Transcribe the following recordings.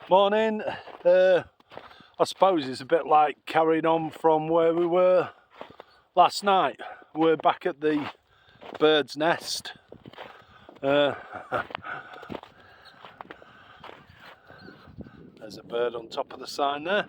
Morning. I suppose it's a bit like carrying on from where we were last night. We're back at the bird's nest. There's a bird on top of the sign there.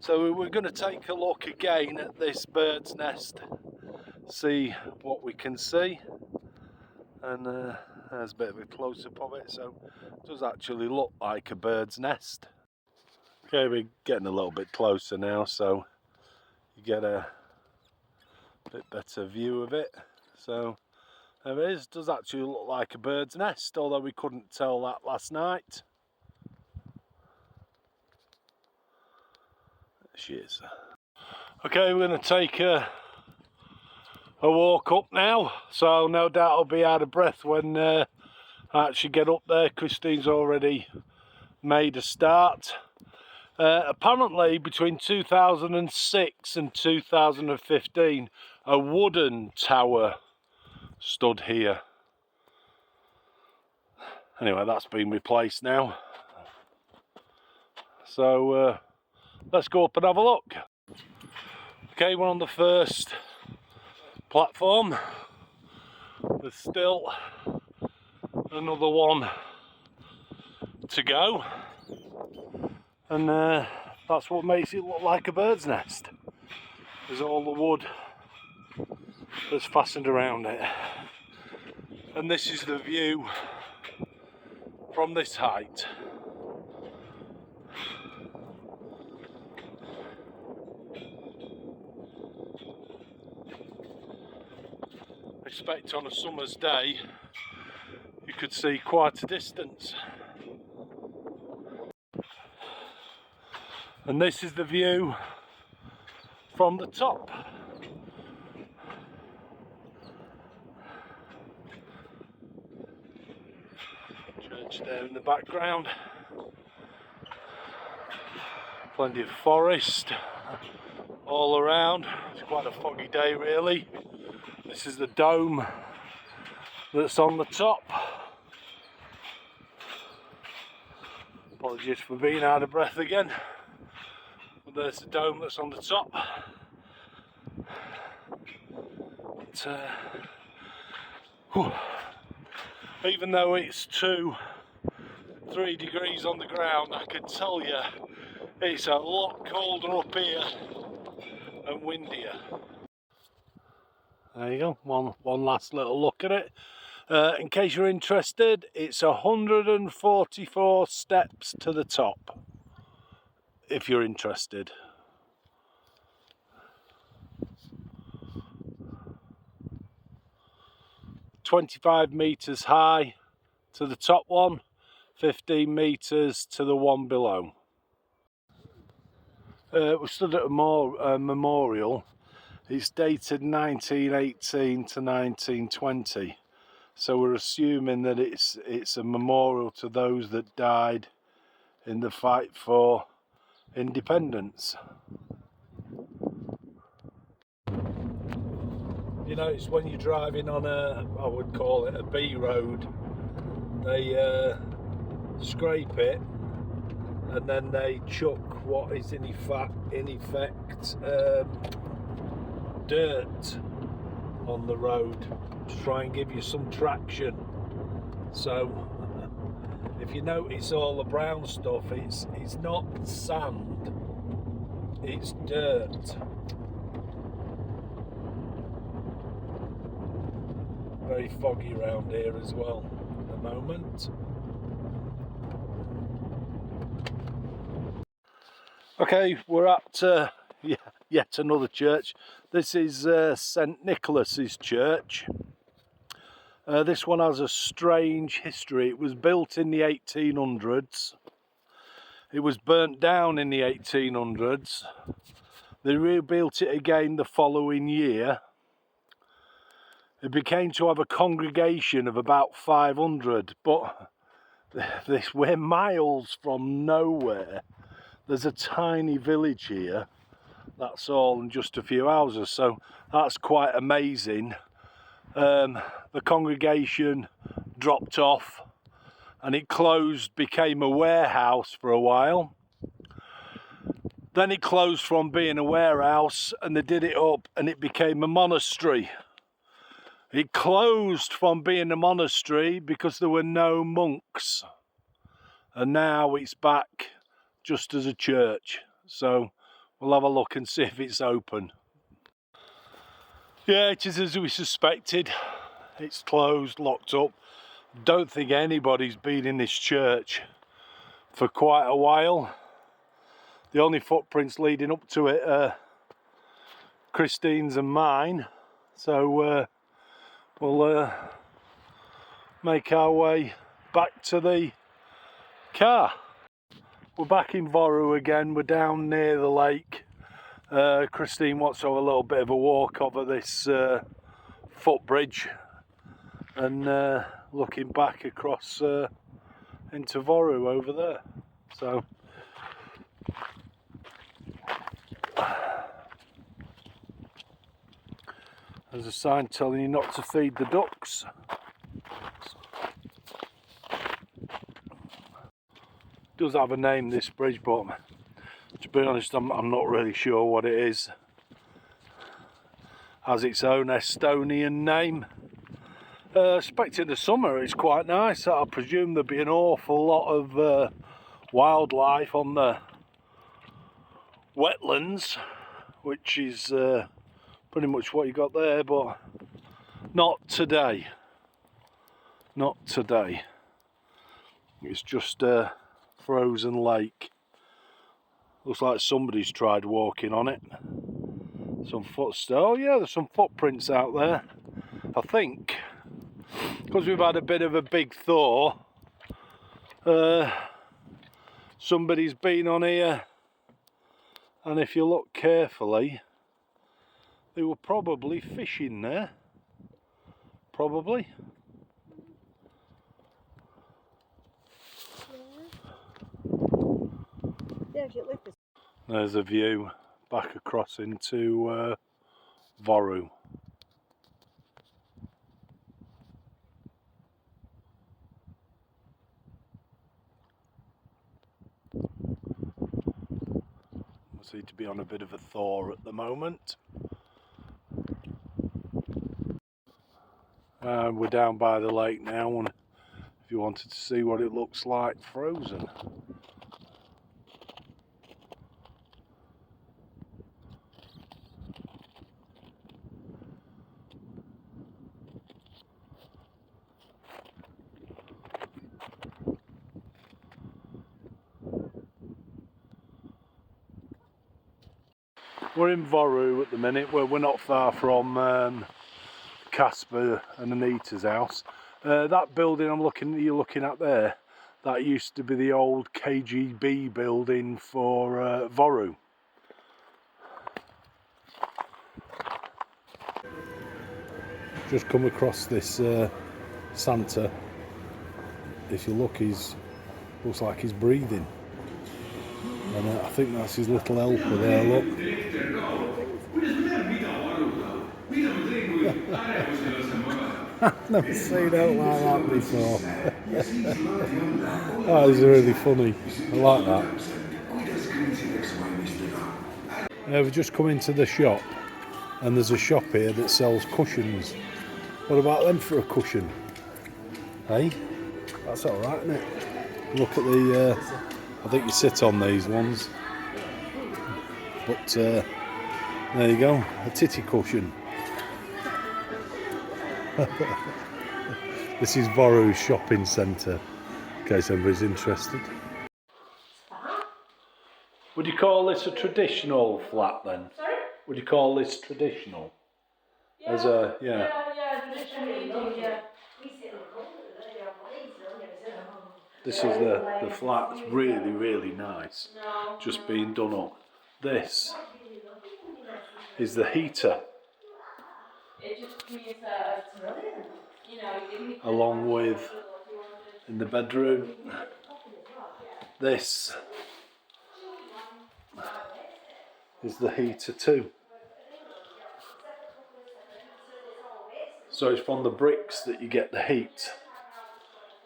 So we're going to take a look again at this bird's nest, see what we can see. And there's a bit of a close-up of it, so it does actually look like a bird's nest. Okay, we're getting a little bit closer now, so you get a bit better view of it. So there it is. Does actually look like a bird's nest, although we couldn't tell that last night. There she is. Okay, we're going to take a walk up now, so no doubt I'll be out of breath when I actually get up there. Christine's already made a start. Apparently between 2006 and 2015 a wooden tower stood here. Anyway, that's been replaced now, so let's go up and have a look. Okay, we're on the first platform. There's still another one to go, and that's what makes it look like a bird's nest. There's all the wood that's fastened around it, and this is the view from this height. I expect on a summer's day you could see quite a distance. And this is the view from the top. Church there in the background. Plenty of forest all around. It's quite a foggy day really. This is the dome that's on the top. Apologies for being out of breath again. But there's the dome that's on the top. But, even though it's 2-3 degrees on the ground, I can tell you it's a lot colder up here and windier. There you go, one last little look at it. In case you're interested, it's 144 steps to the top, if you're interested. "25 metres high to the top one, 15 metres to the one below." We stood at a memorial. It's dated 1918 to 1920, so we're assuming that it's a memorial to those that died in the fight for independence. You notice when you're driving on I would call it a B road, they scrape it and then they chuck what is in effect dirt on the road to try and give you some traction. So if you notice all the brown stuff, it's not sand, it's dirt. Very foggy around here as well at the moment. Okay, we're at yet another church. This is St Nicholas's Church. This one has a strange history. It was built in the 1800s. It was burnt down in the 1800s. They rebuilt it again the following year. It became to have a congregation of about 500, but we're miles from nowhere. There's a tiny village here, that's all, and just a few houses, so that's quite amazing. The congregation dropped off and it closed, became a warehouse for a while. Then it closed from being a warehouse and they did it up and it became a monastery. It closed from being a monastery because there were no monks. And now it's back just as a church. So we'll have a look and see if it's open. Yeah, it is as we suspected. It's closed, locked up. Don't think anybody's been in this church for quite a while. The only footprints leading up to it are Christine's and mine. So we'll make our way back to the car. We're back in Voru again. We're down near the lake. Christine wants to have a little bit of a walk over this footbridge and looking back across into Voru over there. So there's a sign telling you not to feed the ducks. It does have a name, this bridge, but to be honest, I'm not really sure what it is. Has its own Estonian name. Expecting the summer, it's quite nice. I presume there'll be an awful lot of wildlife on the wetlands, which is pretty much what you got there, but not today. Not today. It's just a frozen lake. Looks like somebody's tried walking on it. Some footsteps. Oh yeah, there's some footprints out there. I think because we've had a bit of a big thaw, somebody's been on here, and if you look carefully, they were probably fishing there. Probably. There's a view back across into Voru. Seem to be on a bit of a thaw at the moment. We're down by the lake now, and if you wanted to see what it looks like frozen. We're in Voru at the minute. We're not far from Casper and Anita's house. That building you're looking at there, that used to be the old KGB building for Voru. Just come across this Santa. If you look, looks like he's breathing. And I think that's his little helper there, look. I've never seen out like that before. That is really funny. I like that. We've just come into the shop, and there's a shop here that sells cushions. What about them for a cushion? Hey? That's alright, isn't it? Look at the... I think you sit on these ones. But there you go, a titty cushion. This is Voru shopping centre, in case anybody's interested. Would you call this a traditional flat then? Sorry? Would you call this traditional? Yeah, as a, yeah, traditional eating, yeah. This is the flat. It's really, really nice. Just being done up. This is the heater. Along with in the bedroom. This is the heater too. So it's from the bricks that you get the heat.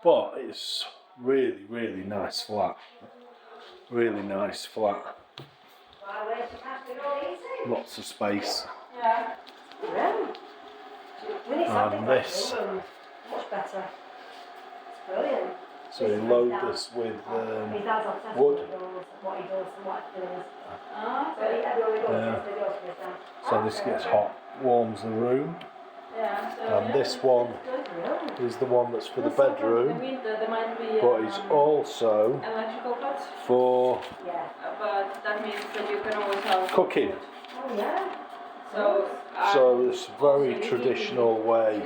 But it's Really, really nice flat. Really nice flat. Lots of space. Yeah. And this. Much better. It's brilliant. So you load this with wood. So this gets hot, warms the room. And this one is the one that's for the bedroom, but it's also for cooking. So it's a very traditional way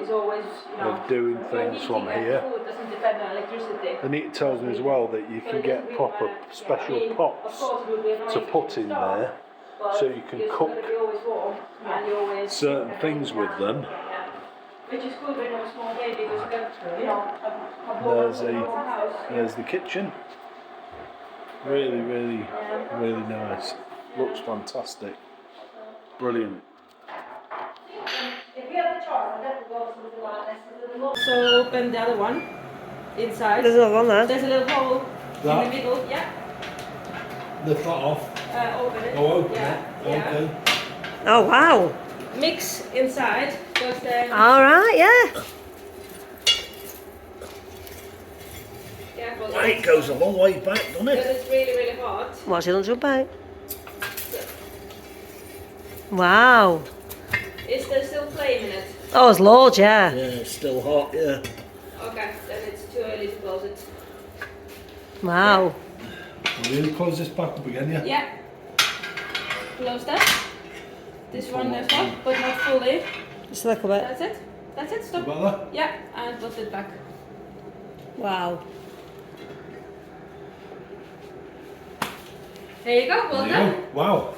of doing things from here. And it tells me as well that you can get proper special pots to put in there, so you can cook certain things with them. Which is good when you have a small baby because you can, There's the kitchen. Really, really, really nice. Looks fantastic. Brilliant. If you have a choice, I'd definitely go for something like this. So open the other one inside. There's another one there. There's a little hole in the middle. Yeah. Lift that off. Open it. Oh, open yeah. it. Okay. Oh wow. Mix inside. Because then. All right, yeah. Yeah. It goes a long way back, doesn't Because it? it's really, really hot. What's it on about? Wow. Is there still flame in it? Oh, it's loads, yeah. Yeah, it's still hot, yeah. Okay, then it's too early to close it. Wow. We'll close this back up again, yeah? Yeah. Close that. This one as well, but not fully. Just a little bit. That's it. That's it. Stop. About that? Yeah, and put it back. Wow. There you go. Well There you done. go. Wow.